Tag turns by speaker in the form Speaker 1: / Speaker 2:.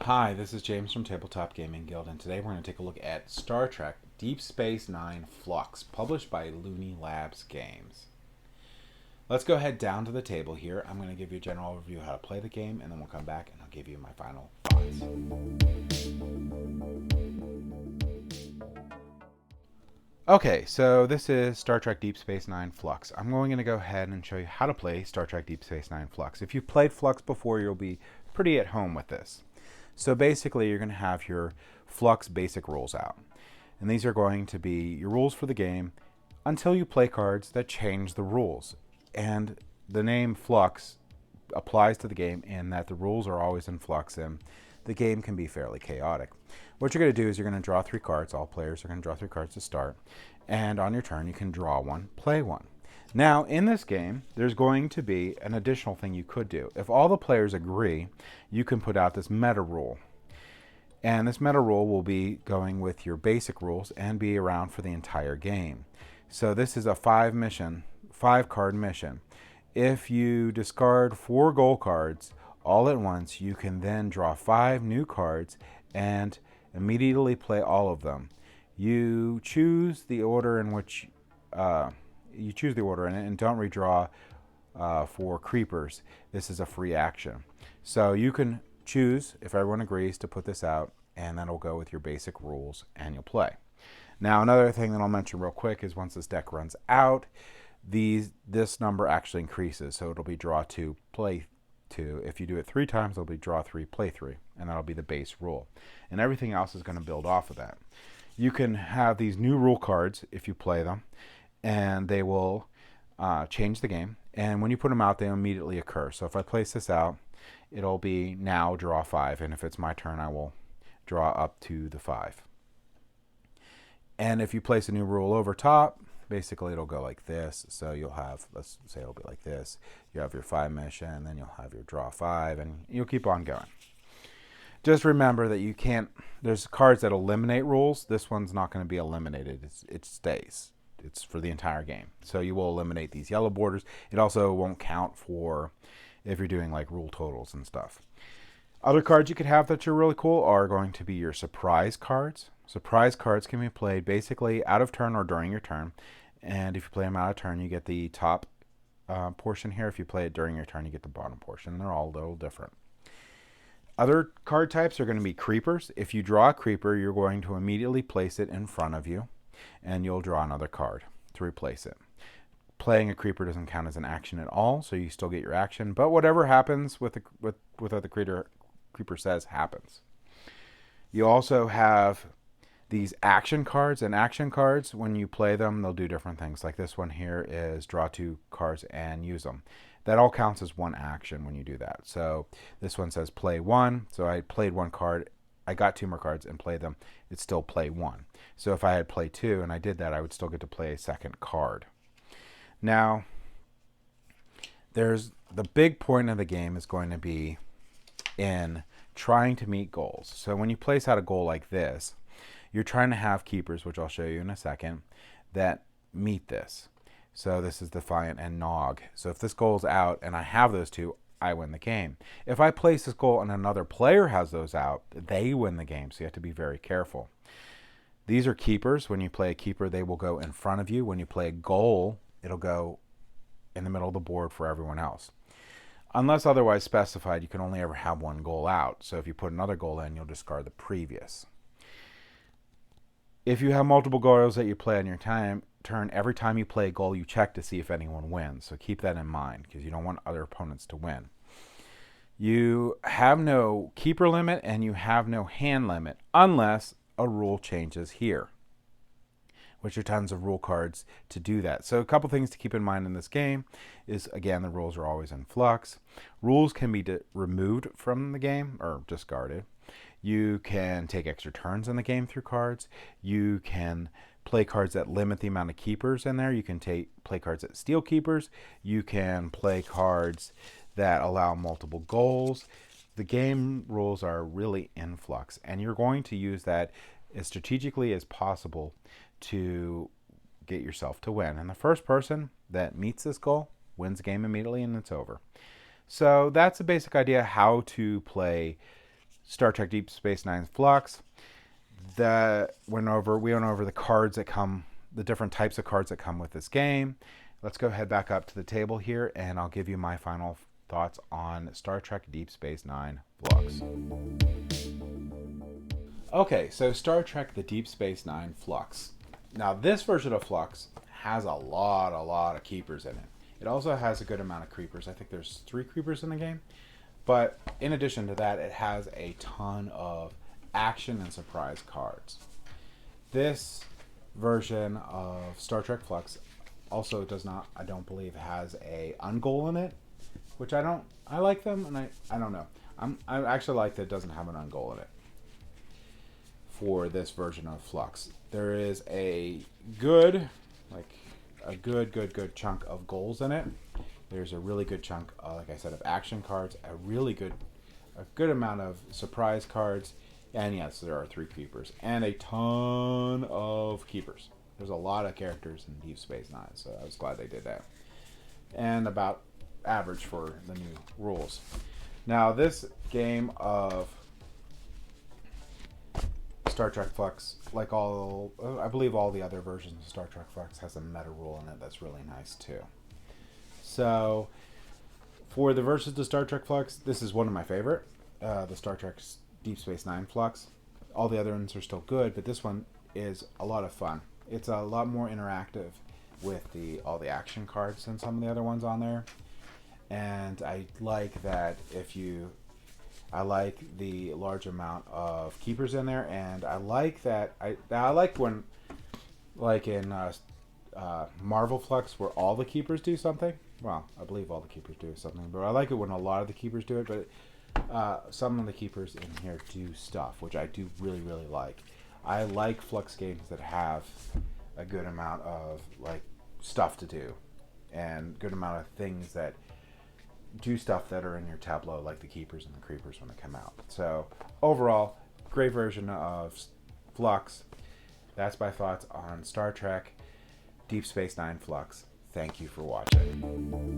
Speaker 1: Hi, this is James from Tabletop Gaming Guild, and today we're going to take a look at Star Trek Deep Space Nine Fluxx, published by Looney Labs Games. Let's go ahead down to the table here. I'm going to give you a general overview of how to play the game, and then we'll come back and I'll give you my final thoughts. Okay, so this is Star Trek Deep Space Nine Fluxx. I'm going to go ahead and show you how to play Star Trek Deep Space Nine Fluxx. If you've played Fluxx before, you'll be pretty at home with this. So basically, you're going to have your Fluxx basic rules out. And these are going to be your rules for the game until you play cards that change the rules. And the name Fluxx applies to the game in that the rules are always in flux and the game can be fairly chaotic. What you're going to do is you're going to draw 3 cards. All players are going to draw 3 cards to start. And on your turn, you can draw one, play one. Now, in this game, there's going to be an additional thing you could do. If all the players agree, you can put out this meta rule. And this meta rule will be going with your basic rules and be around for the entire game. So this is a 5-card mission. If you discard 4 goal cards all at once, you can then draw 5 new cards and immediately play all of them. You choose the order in which and don't redraw for creepers. This is a free action. So you can choose, if everyone agrees, to put this out, and that'll go with your basic rules, and you'll play. Now, another thing that I'll mention real quick is once this deck runs out, this number actually increases. So it'll be draw 2, play 2. If you do it 3 times, it'll be draw 3, play 3, and that'll be the base rule. And everything else is going to build off of that. You can have these new rule cards if you play them, and they will change the game. And when you put them out, they immediately occur. So if I place this out, it'll be now draw 5. And if it's my turn, I will draw up to the 5. And if you place a new rule over top, basically it'll go like this. So you'll have, let's say it'll be like this. You have your 5 mission, and then you'll have your draw 5, and you'll keep on going. Just remember that you can't, there's cards that eliminate rules. This one's not going to be eliminated. It stays. It's for the entire game. So you will eliminate these yellow borders. It also won't count for if you're doing like rule totals and stuff. Other cards you could have that are really cool are going to be your surprise cards. Surprise cards can be played basically out of turn or during your turn. And if you play them out of turn, you get the top portion here. If you play it during your turn, you get the bottom portion. They're all a little different. Other card types are going to be creepers. If you draw a creeper, you're going to immediately place it in front of you, and you'll draw another card to replace it. Playing a creeper doesn't count as an action at all, so you still get your action. But whatever happens with what the creeper says happens. You also have these action cards, and action cards, when you play them, they'll do different things. Like this one here is draw 2 cards and use them. That all counts as one action when you do that. So this one says play 1. So I played 1 card. I got 2 more cards and played them. It's still play 1. So if I had play 2 and I did that, I would still get to play a second card. Now, there's the big point of the game is going to be in trying to meet goals. So when you place out a goal like this, you're trying to have keepers, which I'll show you in a second, that meet this. So this is Defiant and Nog. So if this goal's out and I have those 2, I win the game. If I place this goal and another player has those out, they win the game. So you have to be very careful. These are keepers. When you play a keeper, they will go in front of you. When you play a goal, it'll go in the middle of the board for everyone else. Unless otherwise specified, you can only ever have 1 goal out. So if you put another goal in, you'll discard the previous. If you have multiple goals that you play on your turn, every time you play a goal, you check to see if anyone wins. So keep that in mind because you don't want other opponents to win. You have no keeper limit and you have no hand limit unless a rule changes here, which are tons of rule cards to do that. So a couple things to keep in mind in this game is, again, the rules are always in flux. Rules can be removed from the game or discarded. You can take extra turns in the game through cards. You can play cards that limit the amount of keepers in there. You can play cards that steal keepers. You can play cards that allow multiple goals. The game rules are really in flux, and you're going to use that as strategically as possible to get yourself to win. And the first person that meets this goal wins the game immediately, and it's over. So that's a basic idea how to play Star Trek Deep Space Nine Fluxx. We went over the cards that come, the different types of cards that come with this game. Let's go head back up to the table here, and I'll give you my final thoughts on Star Trek Deep Space Nine Fluxx. Okay, so Star Trek the Deep Space Nine Fluxx. Now, this version of Fluxx has a lot of keepers in it. It also has a good amount of creepers. I think there's 3 creepers in the game. But in addition to that, it has a ton of action and surprise cards. This version of Star Trek Fluxx also does not, I don't believe, has a ungoal in it, which I like them, and I don't know. I actually like that it doesn't have an ungoal in it for this version of Fluxx. There is a good chunk of goals in it. There's a really good chunk, like I said, of action cards, a good amount of surprise cards, and yes, there are 3 keepers, and a ton of keepers. There's a lot of characters in Deep Space Nine, so I was glad they did that. And about average for the new rules. Now, this game of Star Trek Fluxx, I believe all the other versions of Star Trek Fluxx, has a meta rule in it that's really nice too. So, for the versions of Star Trek Fluxx, this is one of my favorite. The Star Trek Deep Space Nine Fluxx. All the other ones are still good, but this one is a lot of fun. It's a lot more interactive with all the action cards than some of the other ones on there. And I like that I like the large amount of keepers in there, and I like that I like when, like in Marvel Fluxx, where all the keepers do something. Well, I believe all the keepers do something, but I like it when a lot of the keepers do it. But some of the keepers in here do stuff, which I do really like. I like Fluxx games that have a good amount of stuff to do, and good amount of things that do stuff that are in your tableau, like the keepers and the creepers when they come out. So overall, great version of Fluxx. That's my thoughts on Star Trek Deep Space Nine Fluxx. Thank you for watching.